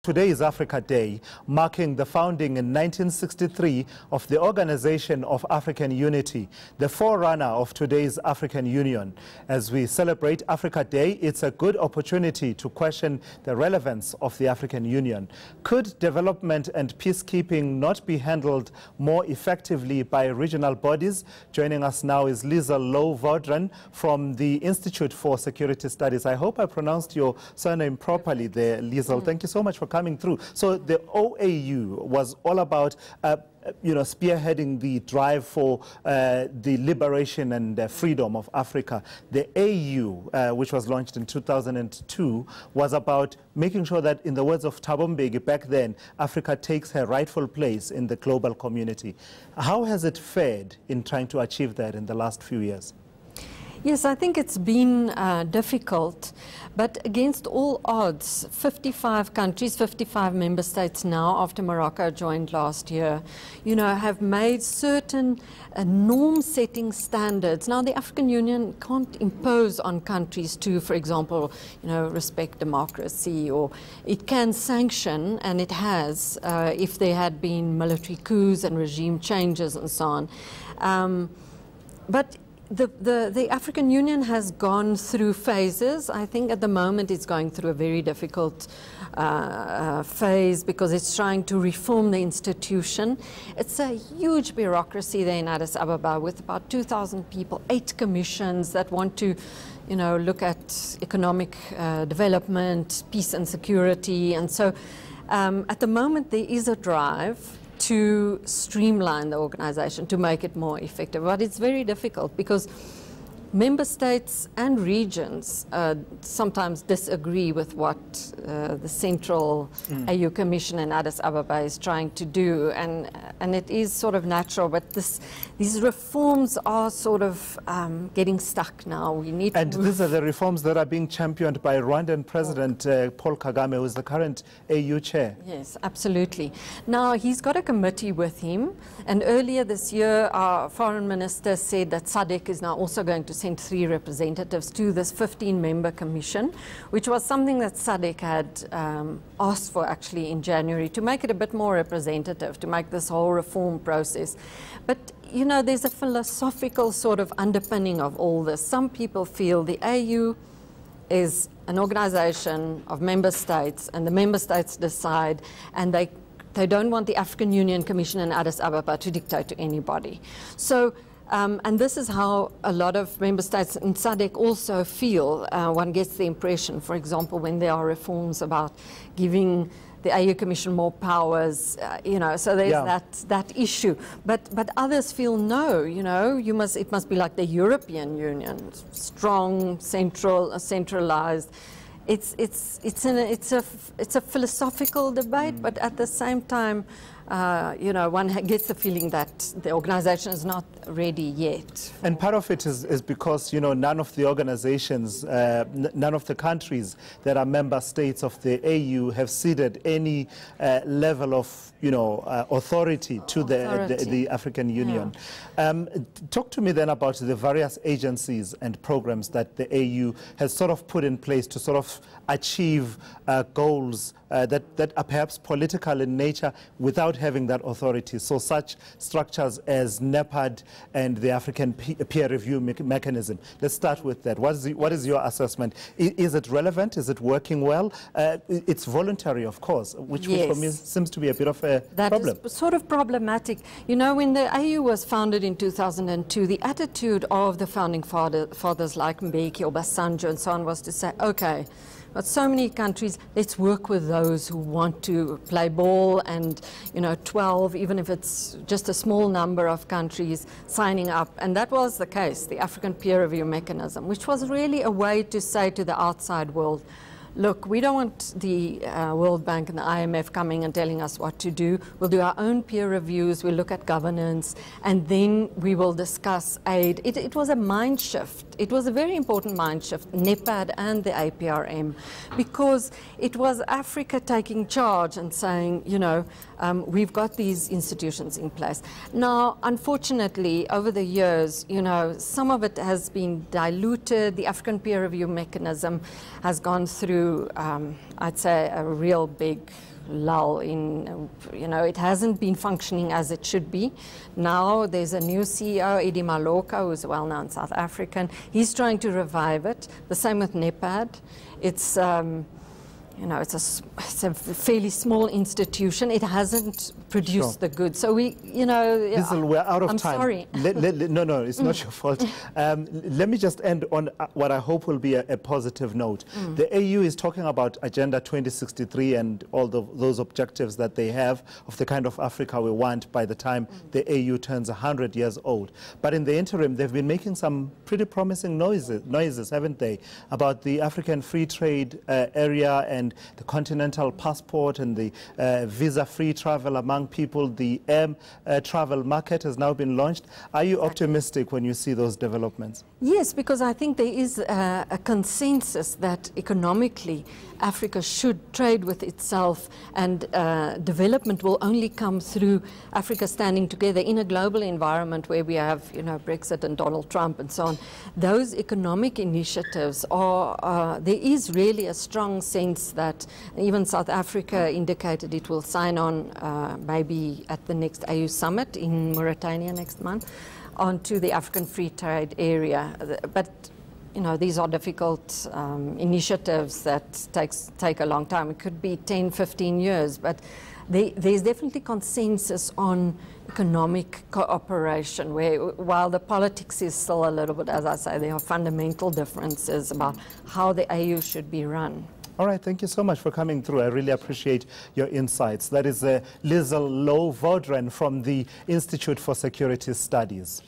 Today is Africa Day, marking the founding in 1963 of the Organization of African Unity, the forerunner of today's African Union. As we celebrate Africa Day, it's a good opportunity to question the relevance of the African Union. Could development and peacekeeping not be handled more effectively by regional bodies? Joining us now is Liesl Louw-Vaudran from the Institute for Security Studies. I hope I pronounced your surname properly there, Liesl. Thank you so much for coming through. So the OAU was all about spearheading the drive for the liberation and freedom of Africa. The AU, which was launched in 2002, was about making sure that, in the words of Thabo Mbeki back then, Africa takes her rightful place in the global community. How has it fared in trying to achieve that in the last few years? Yes, I think it's been difficult, but against all odds, 55 countries, 55 member states now, after Morocco joined last year, have made certain norm-setting standards. Now, the African Union can't impose on countries to, for example, respect democracy, or it can sanction, and it has, if there had been military coups and regime changes and so on. But the African Union has gone through phases. I think at the moment it's going through a very difficult phase because it's trying to reform the institution. It's a huge bureaucracy there in Addis Ababa with about 2,000 people, 8 commissions that want to look at economic development, peace and security. And so at the moment there is a drive to streamline the organization, to make it more effective. But it's very difficult because member states and regions sometimes disagree with what the Central AU Commission in Addis Ababa is trying to do, and it is sort of natural, but these reforms are sort of getting stuck now. We need and these are the reforms that are being championed by Rwandan President Paul Kagame, who is the current AU chair. Yes, absolutely. Now, he's got a committee with him, and earlier this year, our foreign minister said that SADC is now also going to send 3 representatives to this 15-member commission, which was something that SADC had asked for actually in January, to make it a bit more representative, to make this whole reform process. But there's a philosophical sort of underpinning of all this. Some people feel the AU is an organization of member states, and the member states decide, and they don't want the African Union Commission in Addis Ababa to dictate to anybody. So and this is how a lot of member states in SADC also feel. One gets the impression, for example, when there are reforms about giving the AU Commission more powers, so there's that issue. But others feel no, it must be like the European Union, strong, centralized. It's a philosophical debate, but at the same time, one gets the feeling that the organization is not ready yet. And part of it is because, none of the organizations, none of the countries that are member states of the AU have ceded any level of, authority to the African Union. Yeah. Talk to me then about the various agencies and programs that the AU has sort of put in place to sort of achieve goals that are perhaps political in nature without having that authority. So such structures as NEPAD and the African peer review mechanism. Let's start with that. What is your assessment? Is it relevant? Is it working well? It's voluntary, of course, which for me seems to be a bit of a problem. That is sort of problematic. When the AU was founded in 2002, the attitude of the founding fathers like Mbeki or Obasanjo and so on was to say, okay, but so many countries, let's work with those who want to play ball, and 12, even if it's just a small number of countries signing up. And that was the case, the African peer review mechanism, which was really a way to say to the outside world, look, we don't want the World Bank and the IMF coming and telling us what to do. We'll do our own peer reviews, we'll look at governance, and then we will discuss aid. It was a mind shift. It was a very important mind shift, NEPAD and the APRM, because it was Africa taking charge and saying, we've got these institutions in place. Now, unfortunately, over the years, some of it has been diluted. The African peer review mechanism has gone through, I'd say, a real big lull in, it hasn't been functioning as it should be. Now there's a new CEO, Eddie Maloka, who's a well-known South African. He's trying to revive it. The same with NEPAD. It's it's a fairly small institution. It hasn't produced the goods. So Liesl, we're out of I'm time. sorry. No, it's not your fault. Let me just end on what I hope will be a positive note. The AU is talking about Agenda 2063 and all those objectives that they have of the kind of Africa we want by the time the AU turns 100 years old. But in the interim, they've been making some pretty promising noises, haven't they, about the African free trade area and the continental passport and the visa-free travel among people. The air travel market has now been launched. Are you optimistic when you see those developments? Yes, because I think there is a consensus that economically Africa should trade with itself, and development will only come through Africa standing together in a global environment where we have, Brexit and Donald Trump and so on. Those economic initiatives are, there is really a strong sense that even South Africa indicated it will sign on maybe at the next AU summit in Mauritania next month onto the African free trade area. But these are difficult initiatives that take a long time. It could be 10, 15 years, but there's definitely consensus on economic cooperation, where while the politics is still a little bit, as I say, there are fundamental differences about how the AU should be run. All right, thank you so much for coming through. I really appreciate your insights. That is Liesl Louw-Vaudran from the Institute for Security Studies.